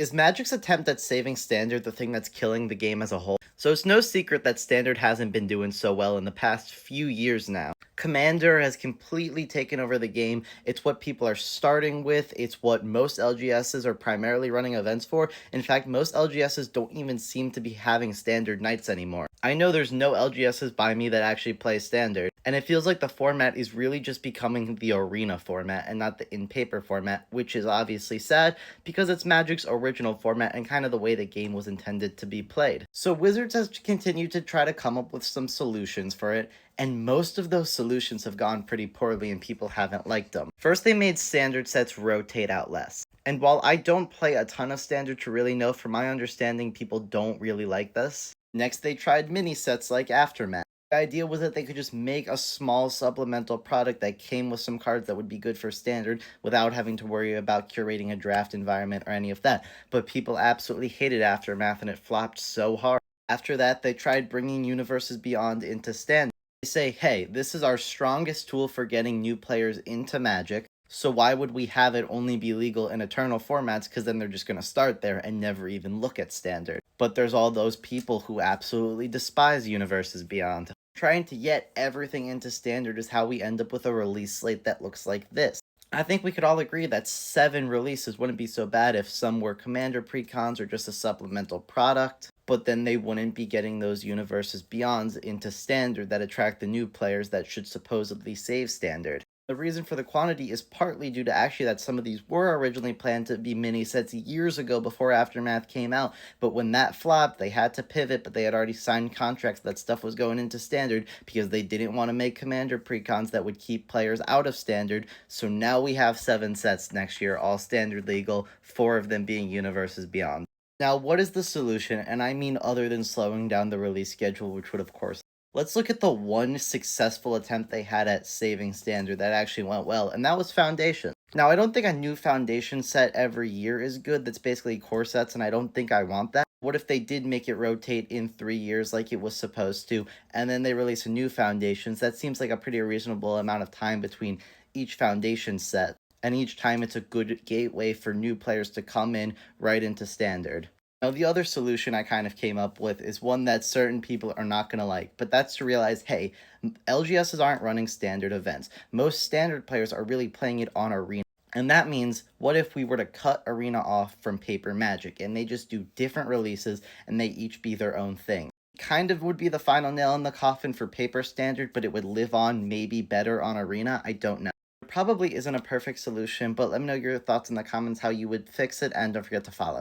Is Magic's attempt at saving Standard the thing that's killing the game as a whole? So it's no secret that Standard hasn't been doing so well in the past few years now. Commander has completely taken over the game. It's what people are starting with. It's what most LGSs are primarily running events for. In fact, most LGSs don't even seem to be having Standard Knights anymore. I know there's no LGSs by me that actually play Standard, and it feels like the format is really just becoming the arena format and not the in-paper format, which is obviously sad because it's Magic's original format and kind of the way the game was intended to be played. So Wizards has continued to try to come up with some solutions for it, and most of those solutions have gone pretty poorly and people haven't liked them. First, they made Standard sets rotate out less. And while I don't play a ton of Standard to really know, from my understanding, people don't really like this. Next, they tried mini sets like Aftermath. The idea was that they could just make a small supplemental product that came with some cards that would be good for Standard without having to worry about curating a draft environment or any of that. But people absolutely hated Aftermath and it flopped so hard. After that, they tried bringing Universes Beyond into Standard. They say, hey, this is our strongest tool for getting new players into Magic, so why would we have it only be legal in Eternal formats, because then they're just going to start there and never even look at Standard. But there's all those people who absolutely despise Universes Beyond. Trying to get everything into Standard is how we end up with a release slate that looks like this. I think we could all agree that 7 releases wouldn't be so bad if some were Commander precons or just a supplemental product, but then they wouldn't be getting those Universes Beyonds into Standard that attract the new players that should supposedly save Standard. The reason for the quantity is partly due to actually that some of these were originally planned to be mini sets years ago before Aftermath came out, but when that flopped, they had to pivot, but they had already signed contracts that stuff was going into Standard because they didn't want to make Commander precons that would keep players out of Standard, so now we have 7 sets next year, all Standard legal, 4 of them being Universes Beyond. Now, what is the solution? And I mean other than slowing down the release schedule, which would of course. Let's look at the one successful attempt they had at saving Standard that actually went well, and that was Foundation. Now, I don't think a new Foundation set every year is good. That's basically core sets, and I don't think I want that. What if they did make it rotate in 3 years like it was supposed to, and then they release a new Foundations? That seems like a pretty reasonable amount of time between each Foundation set, and each time it's a good gateway for new players to come in right into Standard. Now, the other solution I kind of came up with is one that certain people are not going to like, but that's to realize, hey, LGSs aren't running Standard events. Most Standard players are really playing it on Arena. And that means, what if we were to cut Arena off from Paper Magic, and they just do different releases, and they each be their own thing? Kind of would be the final nail in the coffin for Paper Standard, but it would live on maybe better on Arena, I don't know. It probably isn't a perfect solution, but let me know your thoughts in the comments how you would fix it, and don't forget to follow.